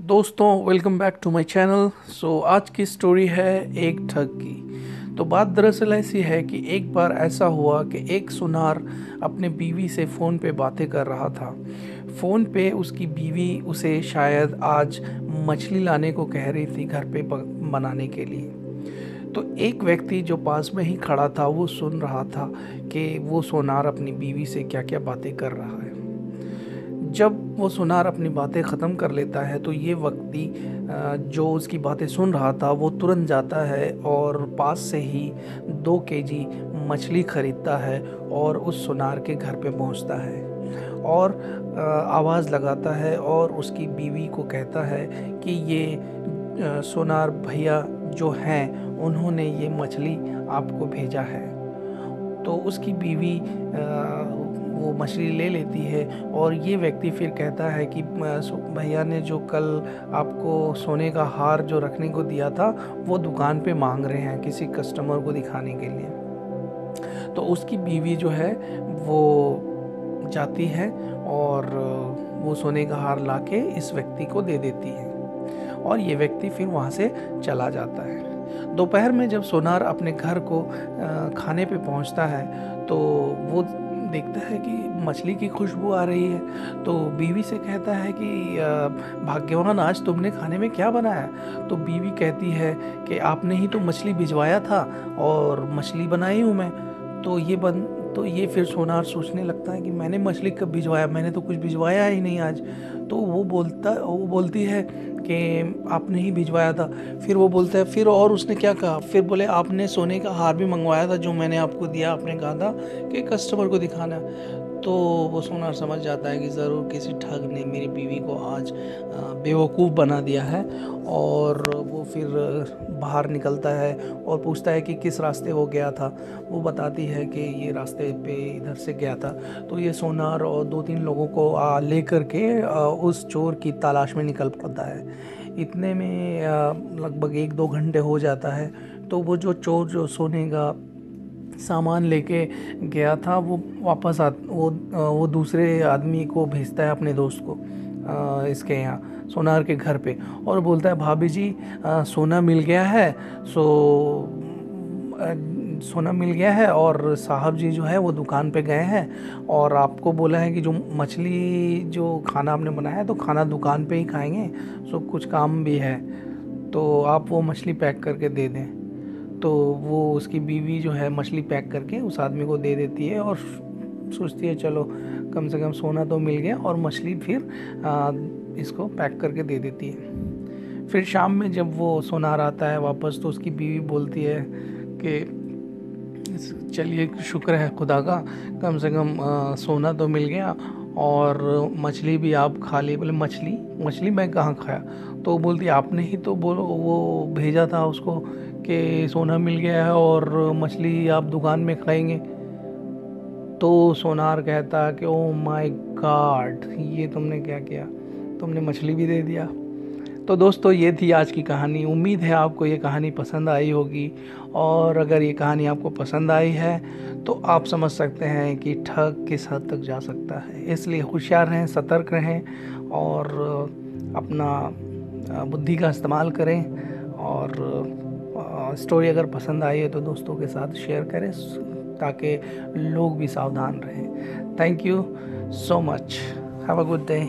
दोस्तों, welcome back to my channel. आज की स्टोरी है एक ठग की। तो बात दरअसल ऐसी है कि एक बार ऐसा हुआ कि एक सुनार अपने बीवी से फ़ोन पे बातें कर रहा था। फ़ोन पे उसकी बीवी उसे शायद आज मछली लाने को कह रही थी घर पे बनाने के लिए। तो एक व्यक्ति जो पास में ही खड़ा था वो सुन रहा था कि वो सोनार अपनी बीवी से क्या क्या बातें कर रहा है। जब वो सुनार अपनी बातें ख़त्म कर लेता है तो ये व्यक्ति जो उसकी बातें सुन रहा था वो तुरंत जाता है और पास से ही 2 केजी मछली ख़रीदता है और उस सुनार के घर पे पहुंचता है और आवाज़ लगाता है और उसकी बीवी को कहता है कि ये सोनार भैया जो हैं उन्होंने ये मछली आपको भेजा है। तो उसकी बीवी वो मछली ले लेती है और ये व्यक्ति फिर कहता है कि भैया ने जो कल आपको सोने का हार जो रखने को दिया था वो दुकान पे मांग रहे हैं किसी कस्टमर को दिखाने के लिए। तो उसकी बीवी जो है वो जाती है और वो सोने का हार लाके इस व्यक्ति को दे देती है और ये व्यक्ति फिर वहाँ से चला जाता है। दोपहर में जब सोनार अपने घर को खाने पे पहुँचता है तो वो देखता है कि मछली की खुशबू आ रही है। तो बीवी से कहता है कि भाग्यवान, आज तुमने खाने में क्या बनाया? तो बीवी कहती है कि आपने ही तो मछली भिजवाया था और मछली बनाई हूँ मैं। तो ये फिर सोनार सोचने लगता है कि मैंने मछली कब भिजवाया, मैंने तो कुछ भिजवाया ही नहीं आज। तो वो बोलती है कि आपने ही भिजवाया था। फिर वो बोलता है, फिर और उसने क्या कहा? फिर बोले, आपने सोने का हार भी मंगवाया था जो मैंने आपको दिया, आपने कहा था कि कस्टमर को दिखाना। तो वो सोनार समझ जाता है कि ज़रूर किसी ठग ने मेरी बीवी को आज बेवकूफ़ बना दिया है। और वो फिर बाहर निकलता है और पूछता है कि किस रास्ते वो गया था। वो बताती है कि ये रास्ते पे इधर से गया था। तो ये सोनार और 2-3 लोगों को लेकर के उस चोर की तलाश में निकल पड़ता है। इतने में लगभग 1-2 घंटे हो जाता है। तो वो जो चोर जो सोने का सामान लेके गया था वो वापस वो दूसरे आदमी को भेजता है, अपने दोस्त को इसके यहाँ सोनार के घर पे, और बोलता है, भाभी जी सोना मिल गया है। सो सोना मिल गया है और साहब जी जो है वो दुकान पे गए हैं और आपको बोला है कि जो मछली जो खाना आपने बनाया है तो खाना दुकान पे ही खाएंगे। सो कुछ काम भी है तो आप वो मछली पैक करके दे दें। तो वो उसकी बीवी जो है मछली पैक करके उस आदमी को दे देती है और सोचती है चलो कम से कम सोना तो मिल गया, और मछली फिर इसको पैक करके दे देती है। फिर शाम में जब वो सोनार आता है वापस तो उसकी बीवी बोलती है कि चलिए शुक्र है खुदा का, कम से कम सोना तो मिल गया और मछली भी आप खा ली। बोले, मछली मछली मैं कहाँ खाया? तो बोलती, आपने ही तो बोलो वो भेजा था उसको कि सोना मिल गया है और मछली आप दुकान में खाएंगे। तो सोनार कहता कि ओ माय गॉड, ये तुमने क्या किया? तुमने मछली भी दे दिया। तो दोस्तों, ये थी आज की कहानी। उम्मीद है आपको ये कहानी पसंद आई होगी, और अगर ये कहानी आपको पसंद आई है तो आप समझ सकते हैं कि ठग किस हद तक जा सकता है। इसलिए होशियार रहें, सतर्क रहें और अपना बुद्धि का इस्तेमाल करें। और स्टोरी अगर पसंद आई है तो दोस्तों के साथ शेयर करें ताकि लोग भी सावधान रहें। Thank you so much. Have a good day.